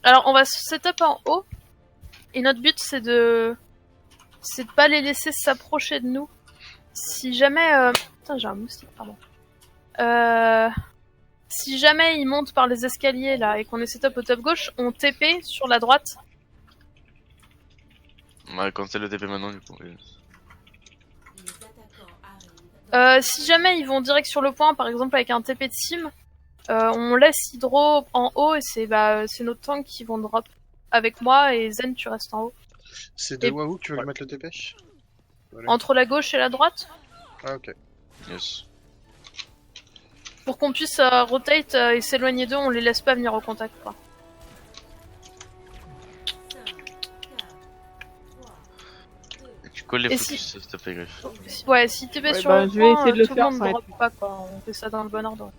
Alors on va se setup en haut. Et notre but c'est de pas les laisser s'approcher de nous. Si jamais... Putain, j'ai un moustique, pardon. Si jamais ils montent par les escaliers là et qu'on est setup au top gauche, on TP sur la droite. Ouais, quand c'est le TP maintenant du coup. Oui. Si jamais ils vont direct sur le point, par exemple avec un TP de sim, on laisse Hydro en haut et c'est notre tank qui vont drop avec moi et Zen tu restes en haut. C'est de Wahoo que tu veux lui mettre le TP? Voilà. Entre la gauche et la droite. Ah ok. Yes. Pour qu'on puisse rotate et s'éloigner d'eux, on les laisse pas venir au contact quoi. Tu colles les Et focus, s'il te plaît, Griff. Ouais, si TP sur bah, le je vais point, essayer de le tout faire, le monde ça va drop pas quoi, on fait ça dans le bon ordre.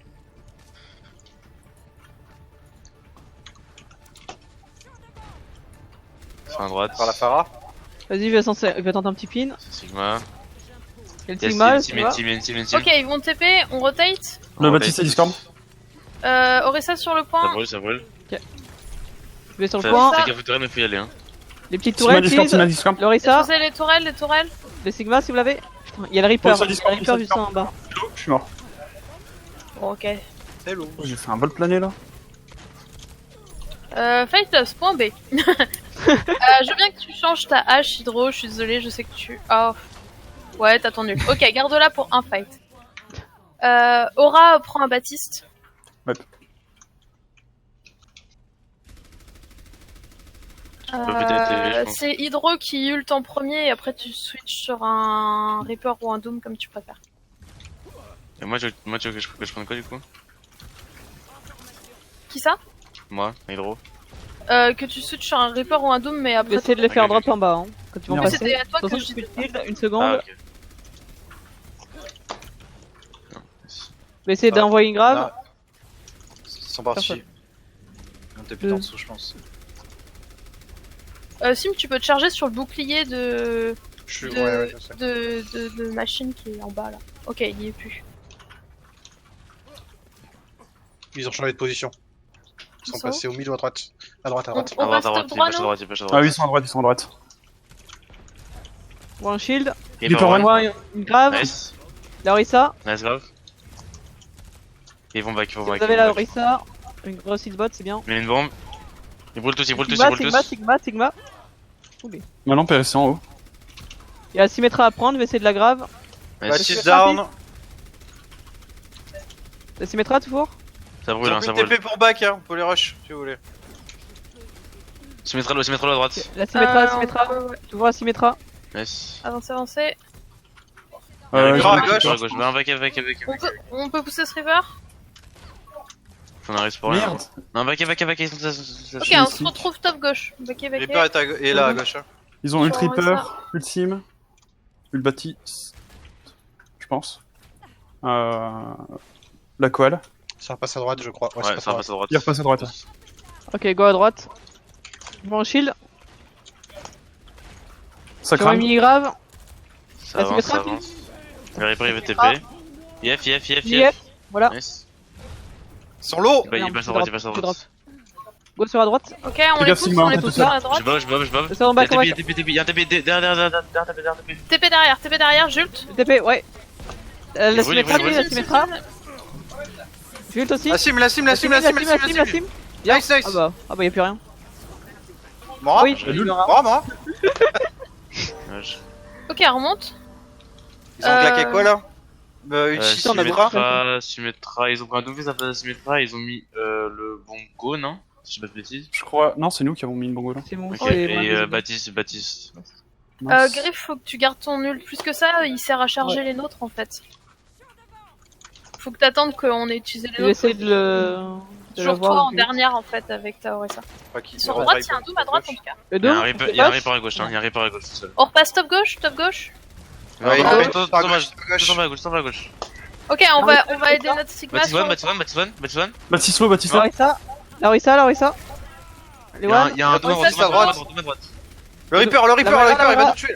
Sur la droite. Par la Phara. Vas-y, il va tenter un petit pin. C'est Sigma. Quel Yes, Sigma, team, team. Ok, ils vont TP, on rotate. Le Baptiste et Discord. Orisa sur le point. Ça brûle. Je vais sur le Fais point. gaffe aux tourelles, mais faut y aller. Hein. Les petites Sigma tourelles, Discord, please. Sigma Discord. Lorissa, Défoncez les tourelles. les Sigma si vous l'avez. Putain, il y a le Reaper. Sur Il y a Discord, le Reaper sur juste en Discord. bas. Je suis mort. Bon, ok. Hello. Oh, j'ai fait un vol plané là. Fight us, point B. Je veux bien que tu changes ta hache, Hydro, je suis désolée, je sais que tu... Oh. Ouais, t'as ton nul. Ok, garde-la pour un fight. Aura prend un Baptiste. Ouais. C'est Hydro qui ult en premier et après tu switches sur un Reaper ou un Doom comme tu préfères. Et moi, tu veux que je prenne quoi du coup? Qui ça? Moi, Hydro. Que tu switches sur un Reaper ou un Doom mais Je vais après... essayer de les faire drop en bas. Hein. Quand ils vont Non, passer. C'était à toi De toute que façon, je je disais. suis une seconde. Ah, ok. Je vais essayer d'envoyer une grave. Ah. Ils sont partis. On était plus en dessous, je pense. Sim, tu peux te charger sur le bouclier de... Je suis... de... Ouais, je sais. de machine qui est en bas là. Ok, il y est plus. Ils ont changé de position. Ils sont Ils passés au milieu ou à droite. À droite. On À droite, reste à droite, droit, il pêche à non? droite, il pêche à Ah droite. oui, ils sont à droite, ils sont à droite. Bon, un shield. Il Il est pas one. Envoie une grave. Nice. Lorissa. Nice grave. Ils vont back, ils vont Si back. vous avez la Lorissa. Une grosse hitbot, c'est bien. Il met une bombe. Ils brûlent tous, ils brûlent tous, ils Sigma, brûlent Sigma, tous. Sigma. Maintenant, PSC en haut. Il y a la Symmetra à prendre, je vais essayer de la grave. Nice. Baptiste down. La Symmetra toujours. Ça brûle, Ils ont hein, plus ça de brûle. TP pour back, hein. Faut les rush si vous voulez. Se mettra là à droite. La Symmetra, la Symmetra. Ouais. Toujours la Symmetra. Nice. Avancez. grave à gauche. À gauche. Bah, avec. On peut pousser ce river? Faut en arriver pour rien. Merde. Non, back, ils sont Ok, suis on ici. se retrouve top gauche. Backé. Reaper est là à gauche. Hein. Ils ont Ult Sur Reaper, ça. Ult Sim, Ult Baptiste. Je pense. La Koal. Ça repasse à droite, je crois. Ouais, Ouais, ça passe ça à droite. passe à droite. Il repasse à droite. Ok, go à droite. Bon shield. Ça Sur un crame. mini grave. Ça La avance, Symmetra, ça avance. Le Reaper il veut TP. Ah. Yef. Yep. Voilà. Nice. Ils sont low. Bah, il passe à droite, Go sur la droite. Ok, on les Regarde pousse, Sigma, on les tout pousse seul. sur la droite. Je bob. C'est en bas, Il y a un TP derrière TP derrière, Jult. TP, ouais. La Il Symmetra, brûle. la Symmetra. Jult aussi. La sim. La sim. Nice, Nice. Ah bah y'a plus rien. Mort. Oui, J'ai nul. Mort. Ok, on remonte. Ils ont claqué quoi là Uchi, on a Symmetra, ils ont pris un double, ça fait Symmetra, ils ont mis le bon go, non? Si je dis pas de bêtises. Je crois. Non, c'est nous qui avons mis une bongo là. C'est bon, Ok, c'est et bon. Baptiste. Mince. Griff, faut que tu gardes ton ult. Plus que ça, il sert à charger les nôtres en fait. Faut que t'attendes qu'on ait utilisé les Je vais nôtres. essayer de le Toujours toi voir. en dernière en fait avec ta Orisa. Sur droite, il y a un Doom à droite en tout cas. Le Il y a un 2. Reaper à gauche, hein, il y a un Reaper à gauche tout seul. On repasse top gauche. Ouais, Non, il tout est à en gauche. bas à gauche. Ok, on va aider notre Sigma sur le Baptiste one. Baptiste low, Baptiste low. Lorissa. Les one. Il y a un Doom Baptiste à droite. droite. Le Reaper, il va nous tuer.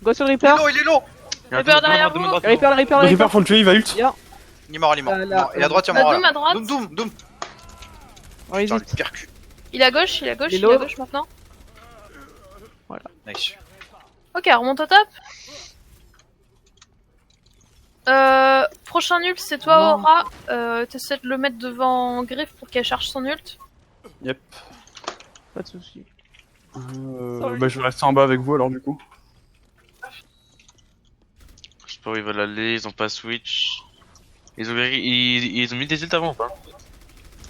Go sur le Reaper. Il est low. Reaper derrière vous. Le Reaper, Le Reaper, faut le tuer, il va ult. Bien. Il est mort. Là, Et à droite, il y a Bah, mort. Doom à droite. Doom. On Putain, hésite. le percu. Il est à gauche, il est à gauche, Les il est à lots. gauche maintenant. Nice. Ok, remonte au top. Prochain ult, c'est toi, Non. Aura. T'essaies de le mettre devant Griff pour qu'elle charge son ult. Yep. Pas de soucis. Bah, je vais rester en bas avec vous alors du coup. Je sais pas où ils veulent aller, ils ont pas switch. Ils ont mis des ults avant ou pas?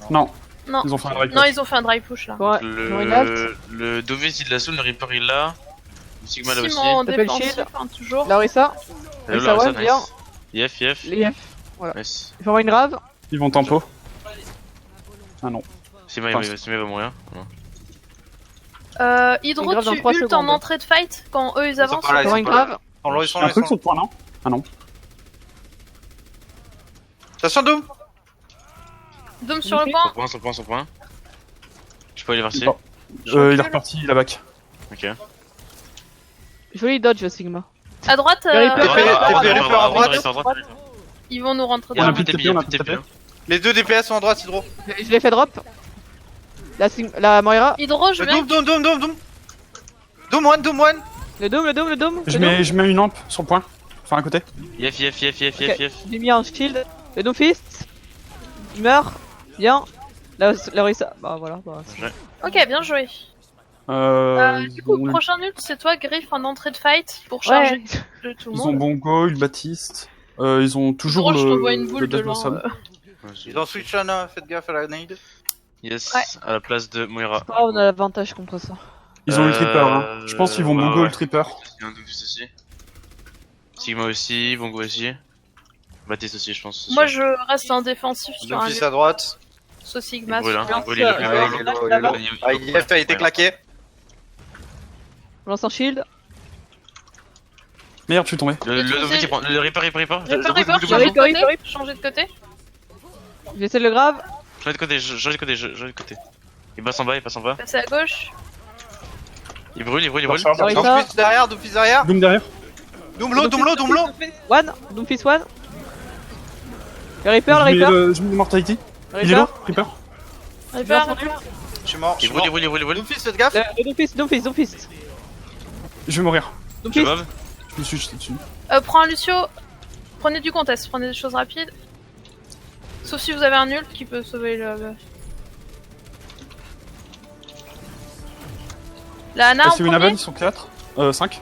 Non, Non. ils ont fait un drive. Non, ils ont fait un dry push là. Ouais, j'aurais une halte. Le Dovis il l'a soul, le Reaper il l'a. Le Sigma là aussi. Simon en T'appelles défensif, shield. hein, toujours. Larissa, Hello, ça Larissa, va, bien. nice. Yef. les F. Nice. Il faut avoir une grave. Ils vont tempo. Ah non. Sigma Enfin, il va mourir. Non. Hydro, Une grave dans tu 3 ult en secondes. entrée de fight quand eux ils avancent. sont pas là, Il faut avoir une pas là. grave. Ils Il y a un truc sur le point non? Ah non. Attention Doom. Doom sur le point. Son point. Je peux aller vers ci. Bon. Il est reparti, il a back. Ok. Joli dodge, Sigma. À droite, Reaper, Reaper à droite. ils vont nous rentrer On a dedans. plus de TP, on a plus de TP. Les deux DPS sont à droite, Hydro. Je l'ai fait drop. La Moira. Hydro, je mets. Doom. Doom one. Le dôme. Je mets une amp sur le point. Enfin à côté. Yef. J'ai mis un shield. Le Doom Fist. Il meurt. Bien. La Rissa. Bah voilà. Bah, Ok, bien joué. Du coup, ils ont- prochain ult, c'est toi, Griff, en entrée de fight pour charger de tout le Ils ont monde. Bongo, ils Baptiste. Ils ont toujours Hydro, je le. t'envoie une le boule de Death loin. Blossom. Ils ont switch Ana, faites gaffe à la nade. Yes, Ouais. à la place de Moira. Ah, on a l'avantage contre ça. Ils ont le Tripper. Hein. Je pense qu'ils vont Bongo ouais. le Tripper. Il y a un Dovis aussi. Sigma aussi, Bongo aussi. Baptiste aussi, je pense. Moi, je reste en défensif sur Doom un fils à droite. saut Sigma. Il brûle, hein. super. Il brûle, il est Ah, là. il est là. Ah, IF a été claqué. On lance un shield. Merde, je suis tombé. Le Dovis il prend. Le Reaper. Reaper, Debout. changer de Reaper. côté. Changer de côté. J'essaie de le grave. Change de côté. Il passe en bas. Passer à gauche. Il brûle. Sorry, Doom ça. fils derrière, Doom fils derrière. Doom derrière. Doom low. One. Doom Fist one. Le Reaper, le Reaper. Je mets Mortality. Le Il est là, Reaper. Reaper. Reaper. Lance mon ult. Je suis mort. Il brûle. Doom fils, faites gaffe. Le Doom Fist. Je vais mourir. Doom Je Fist. mob. Je me suis jeté dessus. Prends un Lucio. Prenez du contest, prenez des choses rapides. Sauf si vous avez un ult qui peut sauver le... La Ana en C'est une premier. Aval, ils sont 4. 5.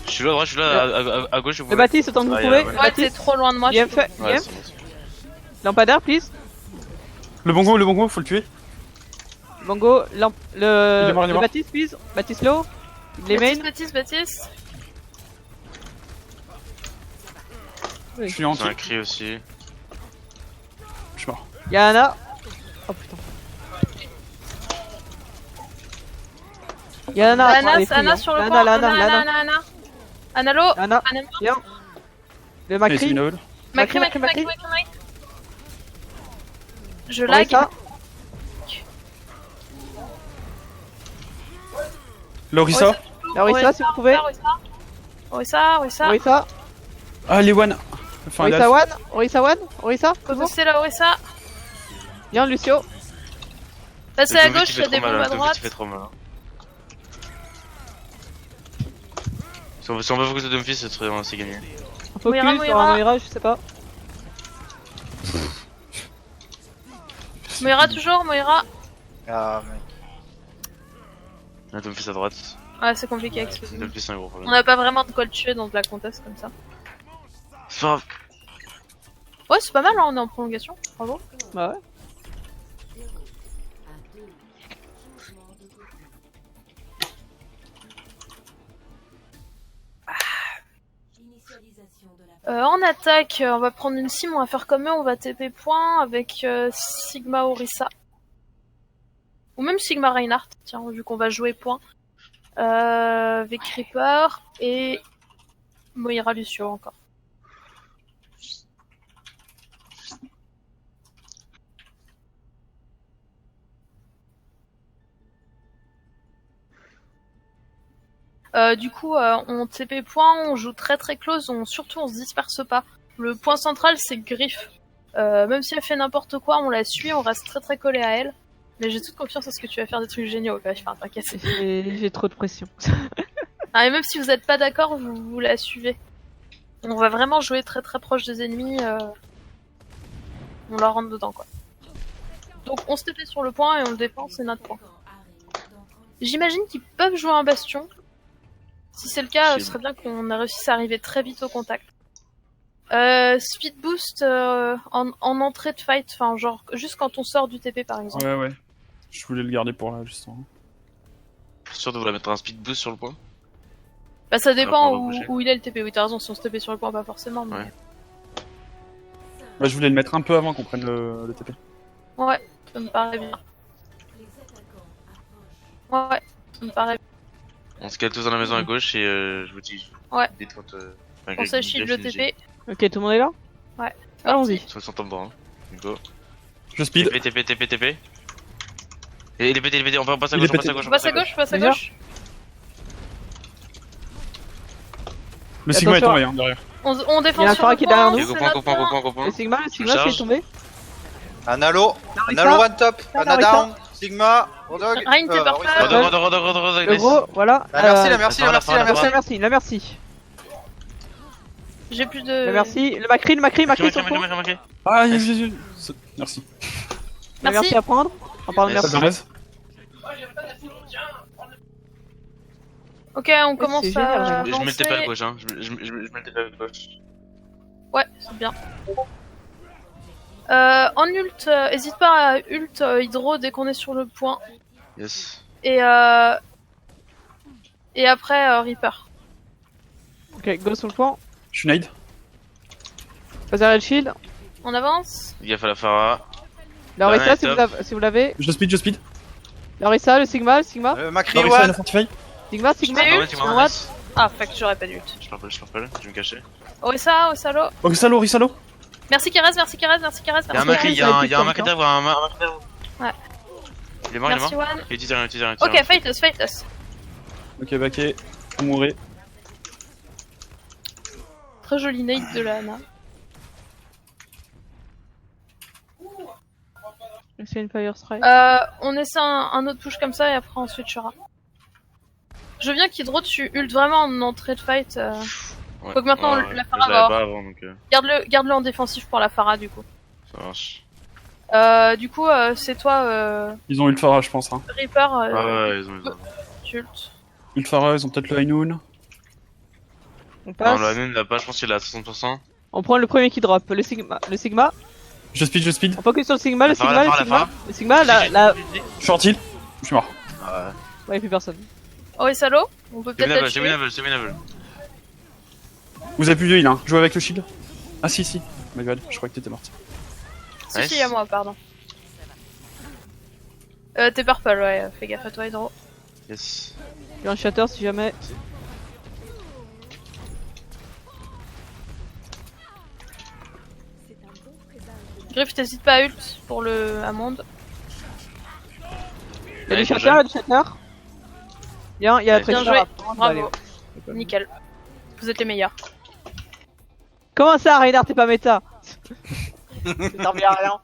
Je suis là à droite, je suis là à gauche. Le Baptiste, autant que vous Ah, pouvez. ouais. Le Ouais, t'es Baptiste. trop loin de moi. IM je fait. Ouais, IM. c'est bon. Lampadaire, please. Le Bongo, faut le tuer. Bongo, Il est mort, il est le mort. Baptiste, please. Baptiste low. Les mains. Baptiste. Je suis J'ai anti. un cri aussi. Je suis mort. Y'a Ana. Oh putain. Y'a Ana. Ana sur le Ana, point. Ana. Ana low. Ana. Ana Bien. Le Et c'est Macri. une Aval. Macri. Macri. Je lag. Ça. Lorissa. Larissa, si vous pouvez. Orissa. Orissa. Ah, les One. Enfin, Orissa one. Orissa. Faut booster la Orissa. Bien, Lucio. Passez à gauche, il y a des bombes à droite. Ça fait trop mal. Si on veut focus de Doomfist, c'est gagné. Un focus Moira, sur un Moira, je sais pas. Moira toujours, Moira. Ah, mec. La Doomfist à droite. Ouais, c'est compliqué avec ce Doomfist c'est un gros On problème. n'a pas vraiment de quoi le tuer dans de la contest comme ça. C'est pas grave. Ouais, c'est pas mal, hein, on est en prolongation. Bravo. Bah ouais. En attaque, on va prendre une sim, on va faire comme eux, on va TP point avec Sigma Orissa. Ou même Sigma Reinhardt, tiens, vu qu'on va jouer point. Avec Reaper et Moira Lucio encore. Du coup, on TP point, on joue très close, surtout on se disperse pas. Le point central c'est Griff. Même si elle fait n'importe quoi, on la suit, on reste très collé à elle. Mais j'ai toute confiance en ce que tu vas faire des trucs géniaux, quoi. Enfin, t'inquiète. J'ai trop de pression. Ah, et même si vous êtes pas d'accord, vous la suivez. On va vraiment jouer très très proche des ennemis. On leur rentre dedans, quoi. Donc on se TP sur le point et on le défend, c'est notre point. J'imagine qu'ils peuvent jouer un bastion. Si c'est le cas, ce serait bien qu'on ait réussi à arriver très vite au contact. Speed boost en entrée de fight, enfin genre juste quand on sort du TP par exemple. Ouais, ouais. Je voulais le garder pour là, justement. Sûr de vous la mettre un speed boost sur le point. Bah ça dépend on va bouger. où il est le TP, oui t'as raison, si on se TP sur le point pas forcément. Mais... Ouais. Ouais, je voulais le mettre un peu avant qu'on prenne le TP. Ouais, ça me paraît bien. Ouais, ça me paraît bien. On se cale tous dans la maison à gauche et je vous dis. Ouais. Détente. On s'achille le TP. Ok, tout le monde est là? Ouais. Allons-y. Ils sont tombants. Go. Je speed. TP. Et les PT, on passe à Il est gauche, pété. On passe à gauche, on passe à Déjà gauche. Le Sigma est Attention. tombé, hein, derrière. On défend Il y a un sur Phara le qui est derrière point, nous. c'est Comprends, notre point. Le Sigma qui charge. est tombé. Un halo one top, un Larissa. down, Sigma, Rodog. Rein, t'es parfait. Rodog, Le gros, voilà. La merci. La merci. J'ai plus de... La merci. Le Macri sur le point. Ah, merci. La merci à prendre. En parlant de Yes. Ça merci. bien Ok, on commence c'est à génial, Je mets le TP à avancer. gauche, hein. Je mets le TP à gauche. Ouais, c'est bien. En ult, hésite pas à ult hydro dès qu'on est sur le point. Yes. Et après Reaper. Ok, go sur le point. Je suis nade. Pas derrière le shield. On avance. Gaffe à la Phara. La Orisa Ouais, si top. vous l'avez. Je speed. La Orisa, le Sigma. Macri Larissa, one. la Fortify. Sigma. mets ult, tu on rate. Ah, fuck, j'aurais pas d'ult. Je pars pas, je vais me cacher. Orisa, Osalo. Orisalo. Merci Kerez. Y'a un Macri, y'a un Macri derrière, un Macri derrière. Ouais. Il est mort, Merci One. Il tire rien. Ok, fight us. Ok, backé. On mourrait. Très jolie nade de la Ana. C'est une Fire Strike. On essaie un autre push comme ça et après on switchera. Je veux bien qu'Hydro tu ult vraiment en entrée de fight. Ouais. Faut que maintenant Ouais, la je Phara l'avais va pas avoir. avant donc Garde-le en défensif pour la Phara du coup. ça marche. Du coup, c'est toi, Ils ont eu le Phara, je pense. Hein. Reaper, Ah ouais, ils ont. ult. Le Phara, ils ont peut-être le High Noon. On Non, passe. le Hanon, il a pas, je pense qu'il est à 60%. On prend le premier qui drop. Le Sigma. Je speed. On focus sur le Sigma. Le La Phara. Sigma, Je suis sorti. Je suis mort. Ouais, y'a plus personne. Orisa, on peut J'ai peut-être vu la Navel, tuer. Vous avez plus de heal, hein. Jouez avec le shield. Ah si. My god, je crois que t'étais morte. Si, à moi, pardon. T'es purple, ouais, fais gaffe à toi, Hydro. Yes. Y'a un shatter si jamais. Griff, t'hésites pas à ult pour le Amond. Y'a Ouais, du shatter, Bien, y'a la Bien Bien joué, trésor. bravo. Nickel. Vous êtes les meilleurs. Comment ça, Reinhardt, t'es pas méta? Ça sert bien à rien.